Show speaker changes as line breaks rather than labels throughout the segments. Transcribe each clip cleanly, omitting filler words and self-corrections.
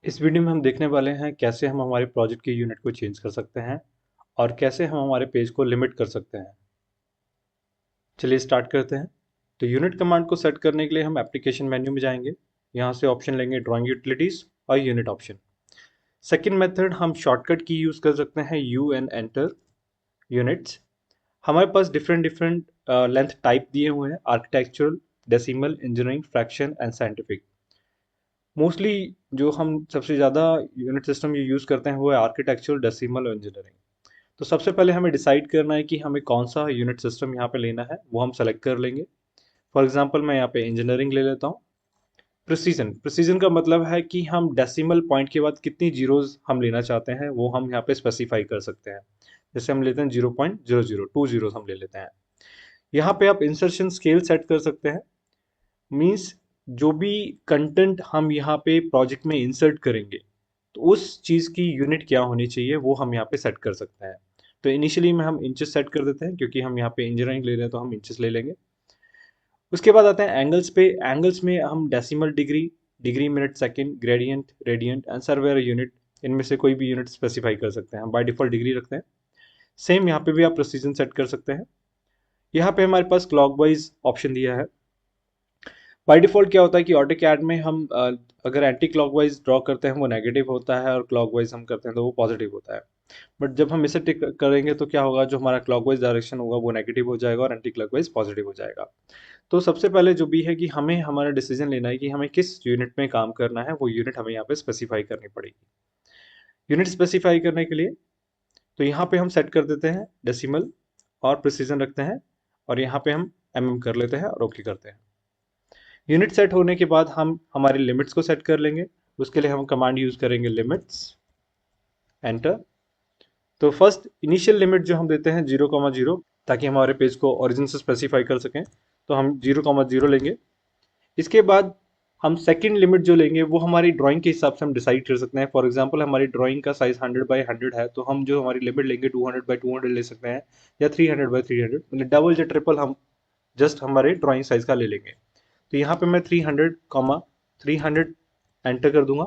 इस वीडियो में हम देखने वाले हैं कैसे हम हमारे प्रोजेक्ट की यूनिट को चेंज कर सकते हैं और कैसे हम हमारे पेज को लिमिट कर सकते हैं। चलिए स्टार्ट करते हैं। तो यूनिट कमांड को सेट करने के लिए हम एप्लीकेशन मेन्यू में जाएंगे। यहाँ से ऑप्शन लेंगे ड्राइंग यूटिलिटीज और यूनिट ऑप्शन। सेकेंड मेथड हम शॉर्टकट की यूज कर सकते हैं यू एंड एंटर यूनिट्स। हमारे पास डिफरेंट डिफरेंट लेंथ टाइप दिए हुए हैं, architectural, decimal, engineering, fraction and scientific. Mostly जो हम सबसे ज़्यादा यूनिट सिस्टम ये यूज़ करते हैं वो है आर्किटेक्चरल, डेसिमल और इंजीनियरिंग। तो सबसे पहले हमें डिसाइड करना है कि हमें कौन सा यूनिट सिस्टम यहाँ पे लेना है, वो हम सेलेक्ट कर लेंगे। फॉर एग्जांपल मैं यहाँ पे इंजीनियरिंग ले लेता हूँ। प्रिसीजन, प्रिसीजन का मतलब है कि हम डेसिमल पॉइंट के बाद कितनी जीरोज हम लेना चाहते हैं वो हम यहाँ पे स्पेसिफाई कर सकते हैं। जैसे हम लेते हैं 0.00, 2 जीरोज हम ले लेते हैं। यहाँ पे आप इंसर्शन स्केल सेट कर सकते हैं। मीन्स जो भी कंटेंट हम यहाँ पे प्रोजेक्ट में इंसर्ट करेंगे तो उस चीज़ की यूनिट क्या होनी चाहिए वो हम यहाँ पे सेट कर सकते हैं। तो इनिशियली में हम इंचेस सेट कर देते हैं क्योंकि हम यहाँ पे इंजीनियरिंग ले रहे हैं तो हम इंचेस ले लेंगे। उसके बाद आते हैं एंगल्स पे। एंगल्स में हम decimal degree, degree minute second, gradient, radiant and surveyor unit, इनमें से कोई भी यूनिट स्पेसिफाई कर सकते हैं। हम बाय डिफॉल्ट डिग्री रखते हैं। सेम यहाँ पे भी आप प्रिसीजन सेट कर सकते हैं। यहाँ पे हमारे पास क्लॉकवाइज ऑप्शन दिया है। बाय डिफॉल्ट क्या होता है कि ऑटोकैड में हम अगर एंटी क्लॉकवाइज ड्रॉ करते हैं वो नेगेटिव होता है और क्लॉकवाइज हम करते हैं तो वो पॉजिटिव होता है। बट जब हम इसे टिक करेंगे तो क्या होगा, जो हमारा क्लॉकवाइज डायरेक्शन होगा वो नेगेटिव हो जाएगा और एंटी क्लॉकवाइज पॉजिटिव हो जाएगा। तो सबसे पहले जो भी है कि हमें हमारा डिसीजन लेना है कि हमें किस यूनिट में काम करना है, वो यूनिट हमें यहाँ पे स्पेसिफाई करनी पड़ेगी। यूनिट स्पेसिफाई करने के लिए तो यहाँ पे हम सेट कर देते हैं डेसिमल और प्रिसीजन रखते हैं और यहाँ पे हम कर लेते हैं और ओके करते हैं। यूनिट सेट होने के बाद हम हमारे लिमिट्स को सेट कर लेंगे। उसके लिए हम कमांड यूज करेंगे लिमिट्स, एंटर। तो फर्स्ट इनिशियल लिमिट जो हम देते हैं 0,0, ताकि हमारे पेज को ओरिजिन से स्पेसिफाई कर सकें। तो हम 0,0 लेंगे। इसके बाद हम सेकंड लिमिट जो लेंगे वो हमारी ड्राइंग के हिसाब से हम डिसाइड कर सकते हैं। फॉर एग्जांपल हमारी ड्राइंग का साइज 100 बाई 100 है तो हम जो हमारी लिमिट लेंगे 200 बाई 200 ले सकते हैं, या 300 बाई 300, मतलब डबल या ट्रिपल हम जस्ट हमारे ड्राइंग साइज का ले लेंगे। तो यहाँ पे मैं 300 एंटर कर दूंगा।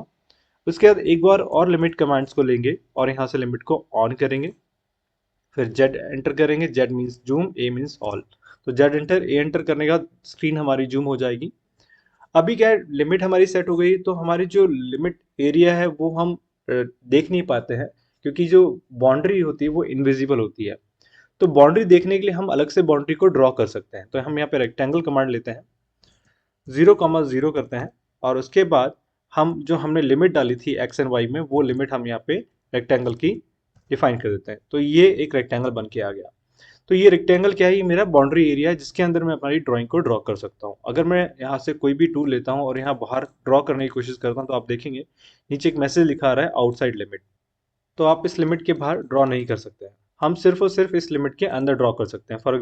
उसके बाद एक बार और लिमिट कमांड्स को लेंगे और यहाँ से लिमिट को ऑन करेंगे। फिर जेड एंटर करेंगे। जेड मीन्स जूम, ए मीन्स ऑल। तो जेड एंटर, ए एंटर करने के बाद स्क्रीन हमारी जूम हो जाएगी। अभी क्या है, लिमिट हमारी सेट हो गई तो हमारी जो लिमिट एरिया है वो हम देख नहीं पाते हैं, क्योंकि जो बाउंड्री होती है वो इनविजिबल होती है। तो बाउंड्री देखने के लिए हम अलग से बाउंड्री को ड्रॉ कर सकते हैं। तो हम यहाँ पे रेक्टेंगल कमांड लेते हैं, 0,0 करते हैं और उसके बाद हम जो हमने लिमिट डाली थी एक्स एंड वाई में वो लिमिट हम यहाँ पे रेक्टेंगल की डिफाइन कर देते हैं। तो ये एक रेक्टेंगल बन के आ गया। तो ये रेक्टेंगल क्या है, ये मेरा बाउंड्री एरिया है जिसके अंदर मैं अपनी ड्राइंग को ड्रॉ कर सकता हूँ। अगर मैं यहाँ से कोई भी टूल लेता हूँ और यहाँ बाहर ड्रॉ करने की कोशिश करता हूँ तो आप देखेंगे नीचे एक मैसेज लिखा आ रहा है आउटसाइड लिमिट। तो आप इस लिमिट के बाहर ड्रॉ नहीं कर सकते हैं। हम सिर्फ और सिर्फ इस लिमिट के अंदर ड्रॉ कर सकते हैं। फॉर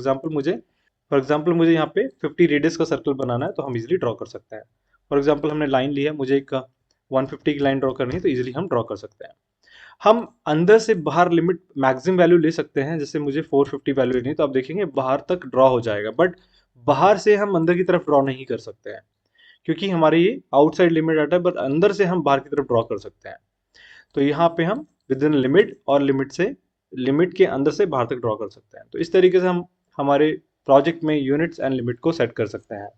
एग्जाम्पल मुझे यहाँ पे 50 रेडियस का सर्कल बनाना है तो हम इजीली ड्रॉ कर सकते हैं। फॉर एग्जाम्पल हमने लाइन ली है, मुझे एक 150 की लाइन ड्रॉ करनी है तो इजीली हम ड्रॉ कर सकते हैं। हम अंदर से बाहर लिमिट मैक्सिमम वैल्यू ले सकते हैं। जैसे मुझे 450 वैल्यू लेनी है तो आप देखेंगे बाहर तक ड्रॉ हो जाएगा, बट बाहर से हम अंदर की तरफ ड्रॉ नहीं कर सकते हैं, क्योंकि हमारी ये आउटसाइड लिमिट डाटा है। बट अंदर से हम बाहर की तरफ ड्रॉ कर सकते हैं। तो यहाँ पे हम विद इन लिमिट और लिमिट के अंदर से बाहर तक ड्रॉ कर सकते हैं। तो इस तरीके से हम हमारे प्रोजेक्ट में यूनिट्स एंड लिमिट को सेट कर सकते हैं।